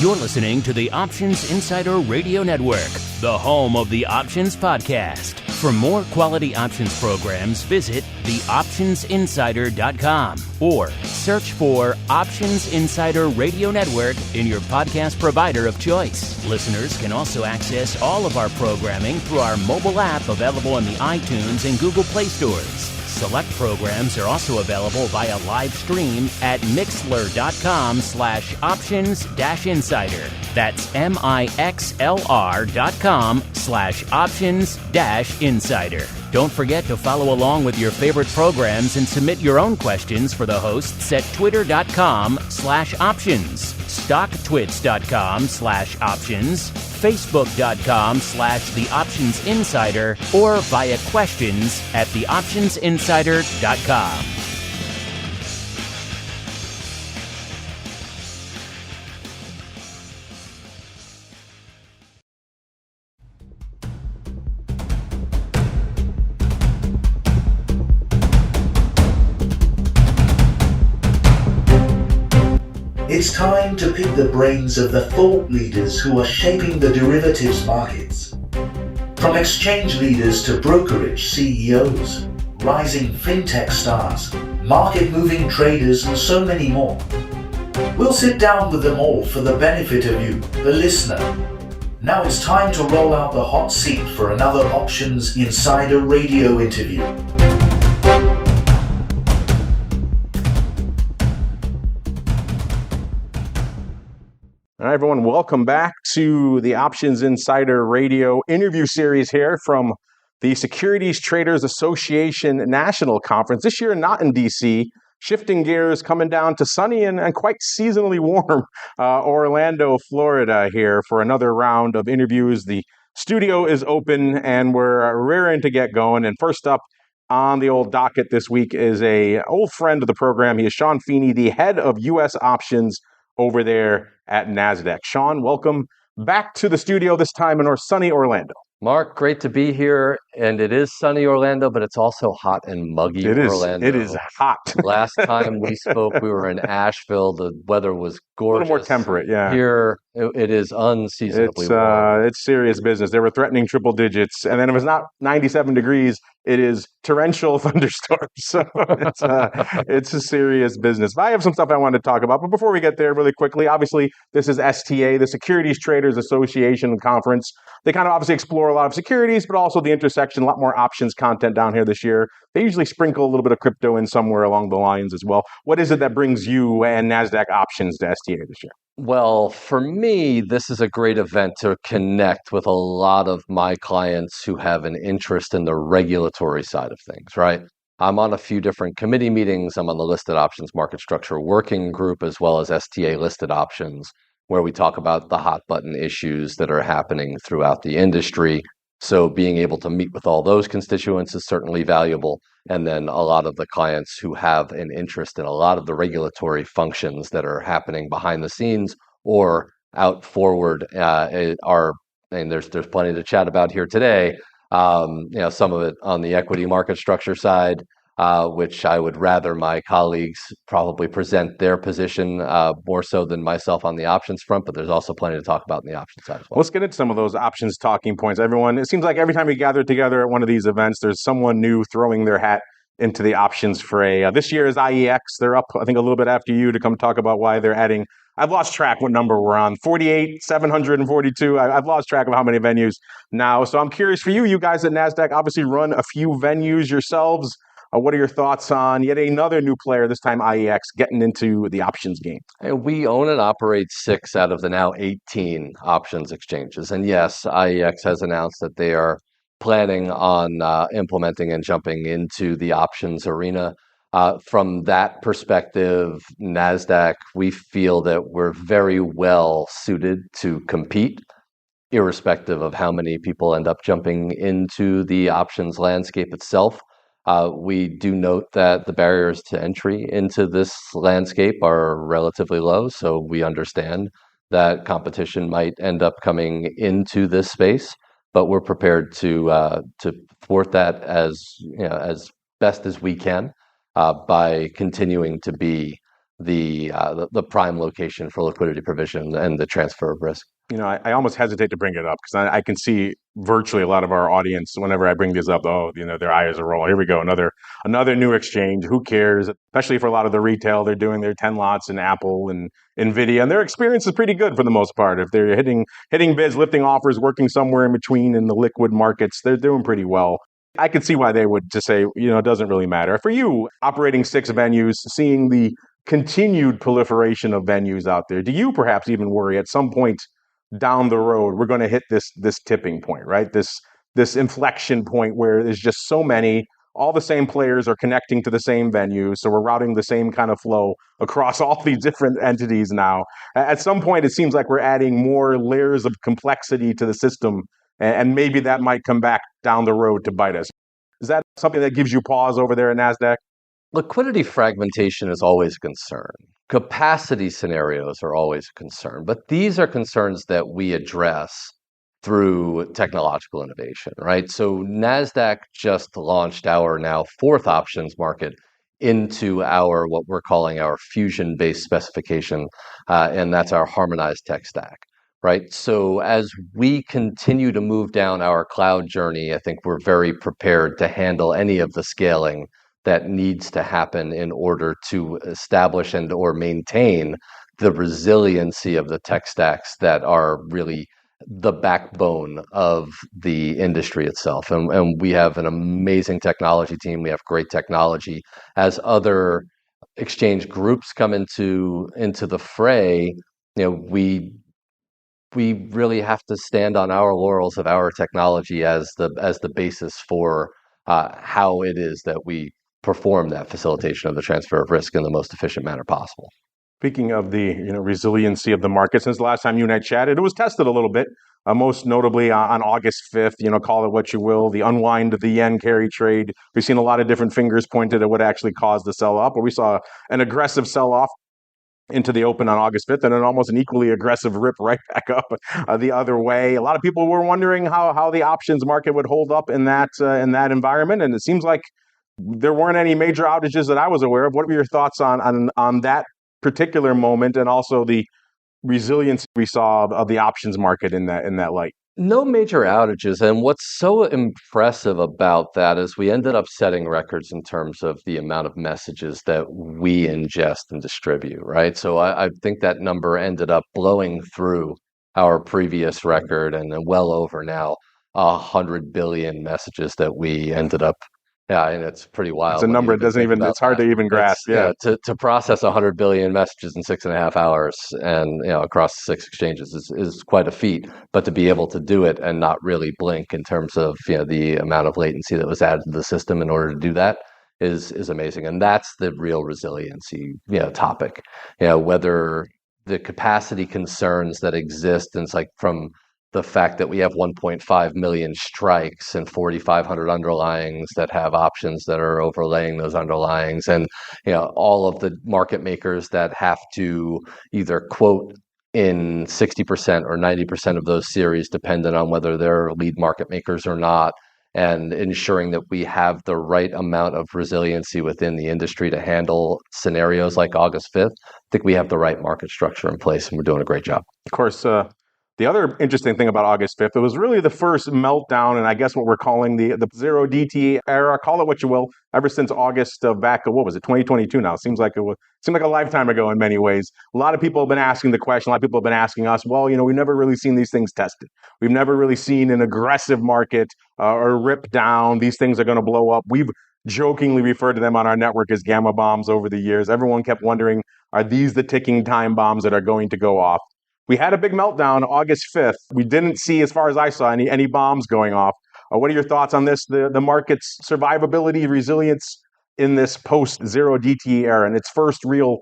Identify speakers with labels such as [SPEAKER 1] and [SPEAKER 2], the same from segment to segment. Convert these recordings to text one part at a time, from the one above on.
[SPEAKER 1] You're listening to the Options Insider Radio Network, the home of the Options Podcast. For more quality options programs, visit theoptionsinsider.com or search for Options Insider Radio Network in your podcast provider of choice. Listeners can also access all of our programming through our mobile app available in the iTunes and Google Play stores. Select programs are also available via live stream at mixlr.com/options-insider. That's mixlr.com/options-insider. Don't forget to follow along with your favorite programs and submit your own questions for the hosts at twitter.com/options, stocktwits.com/options, facebook.com/theoptionsinsider, or via questions at theoptionsinsider.com.
[SPEAKER 2] It's time to pick the brains of the thought leaders who are shaping the derivatives markets. From exchange leaders to brokerage CEOs, rising fintech stars, market-moving traders, and so many more. We'll sit down with them all for the benefit of you, the listener. Now it's time to roll out the hot seat for another Options Insider Radio interview.
[SPEAKER 3] All right, everyone, welcome back to the Options Insider Radio interview series here from the Securities Traders Association National Conference. This year, not in DC, shifting gears, coming down to sunny and quite seasonally warm Orlando, Florida here for another round of interviews. The studio is open and we're raring to get going. And first up on the old docket this week is a old friend of the program. He is Sean Feeney, the head of U.S. options over there at Nasdaq. Sean, welcome back to the studio, this time in our sunny Orlando.
[SPEAKER 4] Mark, great to be here. And it is sunny Orlando, but it's also hot and muggy Orlando.
[SPEAKER 3] It is hot.
[SPEAKER 4] Last time we spoke, we were in Asheville. The weather was gorgeous.
[SPEAKER 3] A little more temperate, yeah.
[SPEAKER 4] Here, it is unseasonably warm.
[SPEAKER 3] It's serious business. They were threatening triple digits. And then if it's not 97 degrees, it is torrential thunderstorms. So it's a serious business. But I have some stuff I wanted to talk about. But before we get there really quickly, obviously, this is STA, the Securities Traders Association Conference. They kind of obviously explore a lot of securities, but also the intersection, a lot more options content down here this year. They usually sprinkle a little bit of crypto in somewhere along the lines as well. What is it that brings you and NASDAQ options to STA this year?
[SPEAKER 4] Well, for me, this is a great event to connect with a lot of my clients who have an interest in the regulatory side of things, right? I'm on a few different committee meetings. I'm on the Listed Options Market Structure Working Group, as well as STA Listed Options, where we talk about the hot button issues that are happening throughout the industry. So being able to meet with all those constituents is certainly valuable. And then a lot of the clients who have an interest in a lot of the regulatory functions that are happening behind the scenes or out forward are, and there's plenty to chat about here today. Some of it on the equity market structure side, which I would rather my colleagues probably present their position more so than myself on the options front, but there's also plenty to talk about in the options side as well.
[SPEAKER 3] Let's get into some of those options talking points. Everyone, it seems like every time we gather together at one of these events, there's someone new throwing their hat into the options fray. This year is IEX. They're up, I think, a little bit after you to come talk about why they're adding. I've lost track what number we're on. 48, 742. I've lost track of how many venues now. So I'm curious for you. You guys at NASDAQ obviously run a few venues yourselves. What are your thoughts on yet another new player, this time IEX, getting into the options game?
[SPEAKER 4] We own and operate 6 out of the now 18 options exchanges. And yes, IEX has announced that they are planning on implementing and jumping into the options arena. From that perspective, NASDAQ, we feel that we're very well suited to compete, irrespective of how many people end up jumping into the options landscape itself. We do note that the barriers to entry into this landscape are relatively low, so we understand that competition might end up coming into this space, but we're prepared to thwart that as best as we can by continuing to be the prime location for liquidity provision and the transfer of risk.
[SPEAKER 3] I almost hesitate to bring it up because I can see virtually a lot of our audience, whenever I bring this up, their eyes are rolling. Here we go, another new exchange. Who cares? Especially for a lot of the retail, they're doing their 10 lots in Apple and Nvidia, and their experience is pretty good for the most part. If they're hitting bids, lifting offers, working somewhere in between in the liquid markets, they're doing pretty well. I could see why they would just say, it doesn't really matter. For you, operating 6 venues, seeing the continued proliferation of venues out there, do you perhaps even worry at some point down the road we're going to hit this tipping point, right? This inflection point where there's just so many, all the same players are connecting to the same venue, so we're routing the same kind of flow across all these different entities now. At some point, it seems like we're adding more layers of complexity to the system, and maybe that might come back down the road to bite us. Is that something that gives you pause over there at Nasdaq?
[SPEAKER 4] Liquidity fragmentation is always a concern. Capacity scenarios are always a concern, but these are concerns that we address through technological innovation, right? So Nasdaq just launched our now 4th options market into what we're calling our fusion-based specification, and that's our harmonized tech stack, right? So as we continue to move down our cloud journey, I think we're very prepared to handle any of the scaling that needs to happen in order to establish and or maintain the resiliency of the tech stacks that are really the backbone of the industry itself. And we have an amazing technology team. We have great technology. As other exchange groups come into the fray, we really have to stand on our laurels of our technology as the basis for how it is that we perform that facilitation of the transfer of risk in the most efficient manner possible.
[SPEAKER 3] Speaking of the resiliency of the market, since the last time you and I chatted, it was tested a little bit, most notably on August 5th, call it what you will, the unwind of the yen carry trade. We've seen a lot of different fingers pointed at what actually caused the sell-off, but we saw an aggressive sell-off into the open on August 5th and an almost an equally aggressive rip right back up the other way. A lot of people were wondering how the options market would hold up in that environment, and it seems like there weren't any major outages that I was aware of. What were your thoughts on that particular moment, and also the resilience we saw of the options market in that light?
[SPEAKER 4] No major outages. And what's so impressive about that is we ended up setting records in terms of the amount of messages that we ingest and distribute, right? So I think that number ended up blowing through our previous record and well over now 100 billion messages that we ended up. Yeah, and it's pretty wild.
[SPEAKER 3] It's a number it doesn't even, it's hard to even grasp. Yeah.
[SPEAKER 4] To process 100 billion messages in 6.5 hours and across 6 exchanges is quite a feat. But to be able to do it and not really blink in terms of the amount of latency that was added to the system in order to do that is amazing. And that's the real resiliency topic. Whether the capacity concerns that exist, and it's like from the fact that we have 1.5 million strikes and 4,500 underlyings that have options that are overlaying those underlyings, and all of the market makers that have to either quote in 60% or 90% of those series, dependent on whether they're lead market makers or not, and ensuring that we have the right amount of resiliency within the industry to handle scenarios like August 5th. I think we have the right market structure in place, and we're doing a great job.
[SPEAKER 3] Of course, the other interesting thing about August 5th, it was really the first meltdown, and I guess what we're calling the zero DTE era, call it what you will, ever since August of back, what was it, 2022 now? It seemed like a lifetime ago in many ways. A lot of people have been asking the question, a lot of people have been asking us, well, we've never really seen these things tested. We've never really seen an aggressive market or rip down. These things are going to blow up. We've jokingly referred to them on our network as gamma bombs over the years. Everyone kept wondering, are these the ticking time bombs that are going to go off? We had a big meltdown August 5th. We didn't see, as far as I saw, any bombs going off. What are your thoughts on this, the market's survivability, resilience in this post-zero DTE era and its first real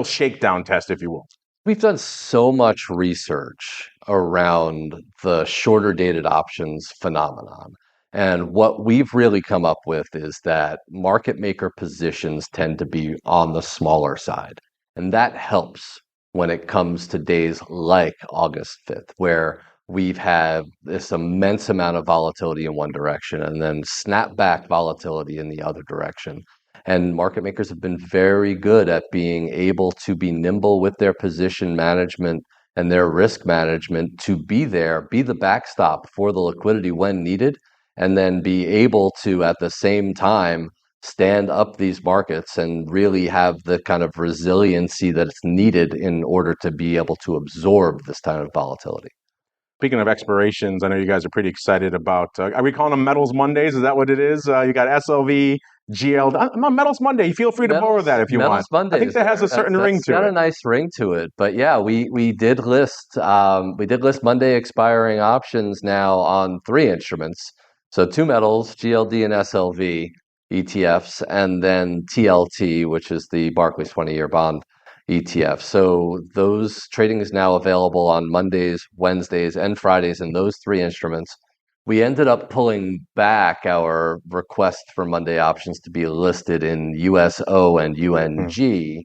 [SPEAKER 3] shakedown test, if you will?
[SPEAKER 4] We've done so much research around the shorter dated options phenomenon. And what we've really come up with is that market maker positions tend to be on the smaller side. And that helps when it comes to days like August 5th, where we've had this immense amount of volatility in one direction and then snapback volatility in the other direction. And market makers have been very good at being able to be nimble with their position management and their risk management to be there, be the backstop for the liquidity when needed, and then be able to, at the same time, stand up these markets and really have the kind of resiliency that's needed in order to be able to absorb this kind of volatility.
[SPEAKER 3] Speaking of expirations, I know you guys are pretty excited about, are we calling them Metals Mondays? Is that what it is? You got SLV, GL. I'm on Metals Monday. Feel free to borrow that if you want.
[SPEAKER 4] Mondays,
[SPEAKER 3] I think that has a certain ring to it.
[SPEAKER 4] It's got a nice ring to it. But yeah, we did list Monday expiring options now on 3 instruments. So 2 metals, GLD and SLV ETFs, and then TLT, which is the Barclays 20-year bond ETF. So those trading is now available on Mondays, Wednesdays, and Fridays in those 3 instruments. We ended up pulling back our request for Monday options to be listed in USO and UNG.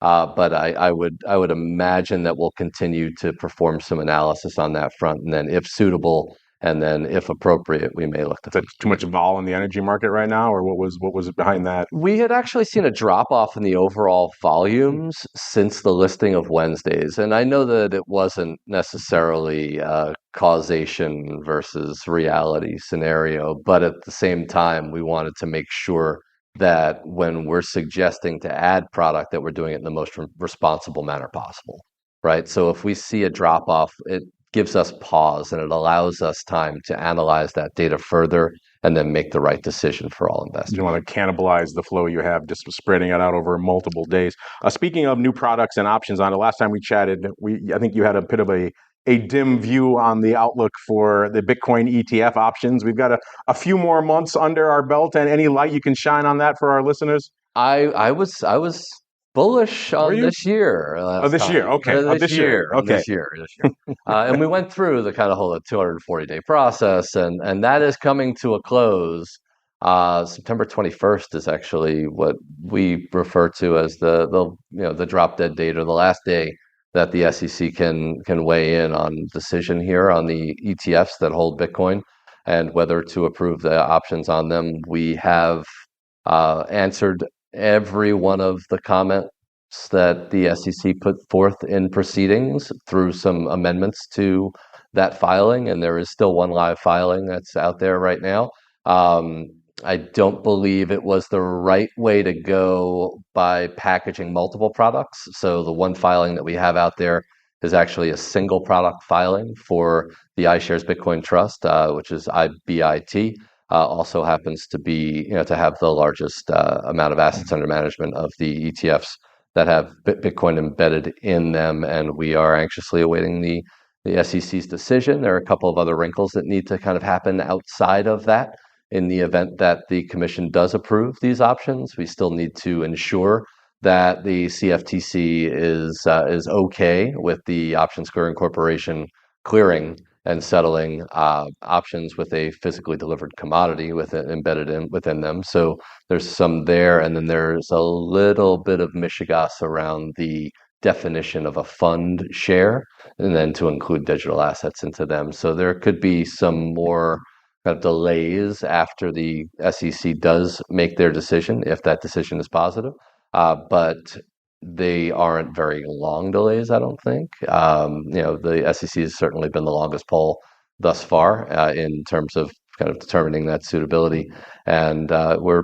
[SPEAKER 4] But I would imagine that we'll continue to perform some analysis on that front, and then if suitable, and then if appropriate, we may look to.
[SPEAKER 3] Is that too much vol in the energy market right now, or what was behind that?
[SPEAKER 4] We had actually seen a drop off in the overall volumes since the listing of Wednesdays, and I know that it wasn't necessarily a causation versus reality scenario, but at the same time, we wanted to make sure that when we're suggesting to add product, that we're doing it in the most responsible manner possible, right? So if we see a drop off, it gives us pause and it allows us time to analyze that data further and then make the right decision for all investors.
[SPEAKER 3] You don't want to cannibalize the flow you have, just spreading it out over multiple days. Speaking of new products and options, on the last time we chatted, I think you had a bit of a dim view on the outlook for the Bitcoin ETF options. We've got a few more months under our belt, and any light you can shine on that for our listeners?
[SPEAKER 4] I was bullish on this year.
[SPEAKER 3] This year, okay.
[SPEAKER 4] This year. And we went through the kind of whole 240-day process, and that is coming to a close. September 21st is actually what we refer to as the drop dead date, or the last day that the SEC can weigh in on decision here on the ETFs that hold Bitcoin and whether to approve the options on them. We have answered every one of the comments that the SEC put forth in proceedings through some amendments to that filing, and there is still one live filing that's out there right now. I don't believe it was the right way to go by packaging multiple products. So the one filing that we have out there is actually a single product filing for the iShares Bitcoin Trust, which is IBIT. Also happens to be, to have the largest amount of assets under management of the ETFs that have Bitcoin embedded in them, and we are anxiously awaiting the SEC's decision. There are a couple of other wrinkles that need to kind of happen outside of that. In the event that the commission does approve these options, we still need to ensure that the CFTC is okay with the Options Clearing Corporation clearing and settling options with a physically delivered commodity embedded within them. So there's some there, and then there's a little bit of mishigas around the definition of a fund share, and then to include digital assets into them. So there could be some more kind of delays after the SEC does make their decision, if that decision is positive. But they aren't very long delays, I don't think. The SEC has certainly been the longest poll thus far in terms of kind of determining that suitability, and we're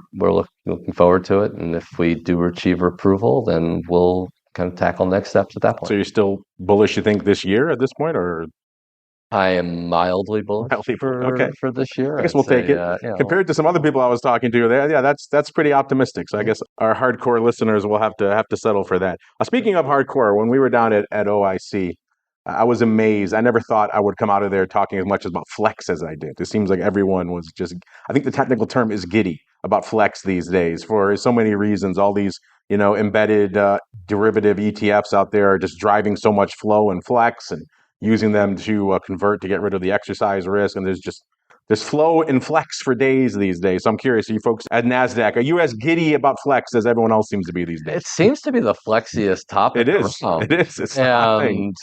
[SPEAKER 4] looking forward to it. And if we do achieve approval, then we'll kind of tackle next steps at that point.
[SPEAKER 3] So you're still bullish, you think, this year at this point, or?
[SPEAKER 4] I am mildly bullish for this year.
[SPEAKER 3] I guess we'll take it. Compared to some other people I was talking to, that's pretty optimistic. So I guess our hardcore listeners will have to settle for that. Speaking of hardcore, when we were down at OIC, I was amazed. I never thought I would come out of there talking as much about flex as I did. It seems like everyone was just, I think the technical term is giddy about flex these days for so many reasons. All these, embedded derivative ETFs out there are just driving so much flow and flex, and using them to convert to get rid of the exercise risk. And there's flow and flex for days these days. So I'm curious, are you folks at Nasdaq, are you as giddy about flex as everyone else seems to be these days?
[SPEAKER 4] It seems to be the flexiest topic.
[SPEAKER 3] It is. It is. It's the hot thing.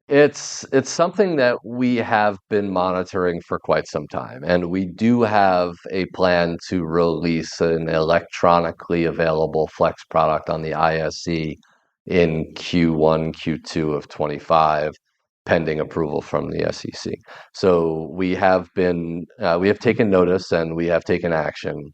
[SPEAKER 4] It's something that we have been monitoring for quite some time, and we do have a plan to release an electronically available flex product on the ISE in Q1, Q2 of 25, pending approval from the SEC. So we have taken notice and we have taken action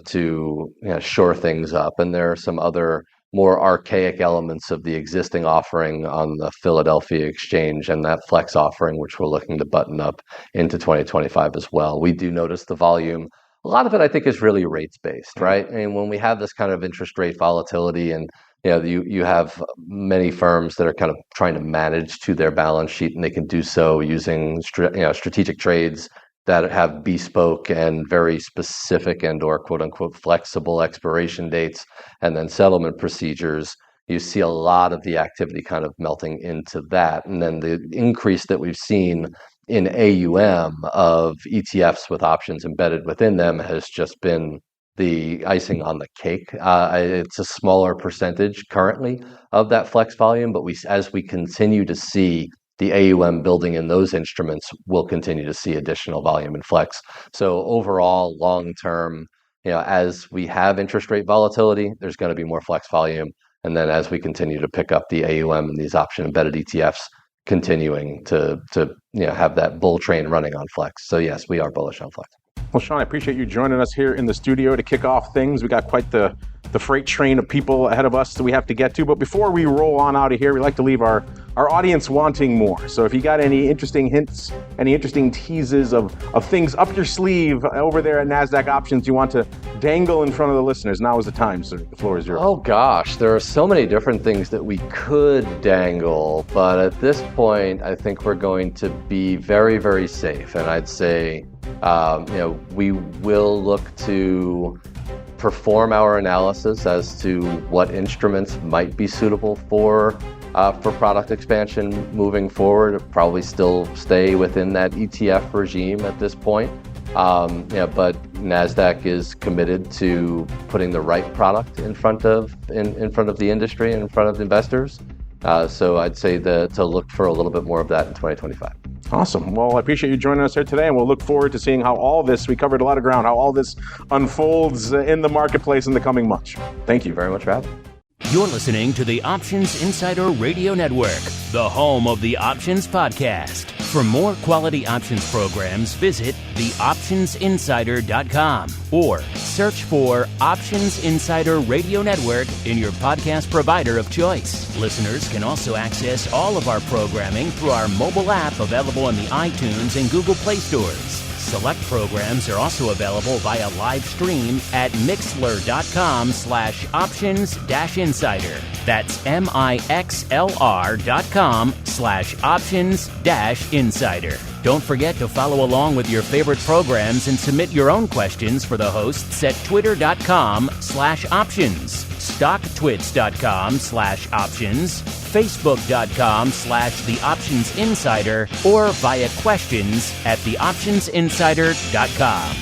[SPEAKER 4] to shore things up, and there are some other more archaic elements of the existing offering on the Philadelphia exchange and that flex offering, which we're looking to button up into 2025 as well. We do notice the volume. A lot of it, I think, is really rates based, right? And when we have this kind of interest rate volatility, and you have many firms that are kind of trying to manage to their balance sheet, and they can do so using strategic trades that have bespoke and very specific and or quote unquote flexible expiration dates and then settlement procedures. You see a lot of the activity kind of melting into that. And then the increase that we've seen in AUM of ETFs with options embedded within them has just been the icing on the cake. It's a smaller percentage currently of that flex volume, but as we continue to see the AUM building in those instruments, will continue to see additional volume in flex. So overall, long term, as we have interest rate volatility, there's going to be more flex volume. And then as we continue to pick up the AUM and these option embedded ETFs, continuing to have that bull train running on flex. So yes, we are bullish on flex.
[SPEAKER 3] Well, Sean, I appreciate you joining us here in the studio to kick off things. We got quite the freight train of people ahead of us that we have to get to. But before we roll on out of here, we like to leave our audience wanting more. So if you got any interesting hints, any interesting teases of things up your sleeve over there at Nasdaq Options you want to dangle in front of the listeners, now is the time, sir. The floor is yours.
[SPEAKER 4] Oh gosh, there are so many different things that we could dangle, but at this point, I think we're going to be very, very safe. And I'd say, we will look to perform our analysis as to what instruments might be suitable for product expansion moving forward. Probably still stay within that ETF regime at this point. But Nasdaq is committed to putting the right product in front of the industry and in front of investors. So I'd say to look for a little bit more of that in 2025.
[SPEAKER 3] Awesome. Well, I appreciate you joining us here today, and we'll look forward to seeing how all this, we covered a lot of ground, how all this unfolds in the marketplace in the coming months. Thank you
[SPEAKER 4] very much for having me.
[SPEAKER 1] You're listening to the Options Insider Radio Network, the home of the Options Podcast. For more quality options programs, visit theoptionsinsider.com or search for Options Insider Radio Network in your podcast provider of choice. Listeners can also access all of our programming through our mobile app available in the iTunes and Google Play stores. Select programs are also available via live stream at mixlr.com/options-insider. That's mixlr.com/options-insider. Don't forget to follow along with your favorite programs and submit your own questions for the hosts at twitter.com/options, stocktwits.com/options, facebook.com/theoptionsinsider, or via questions at theoptionsinsider.com.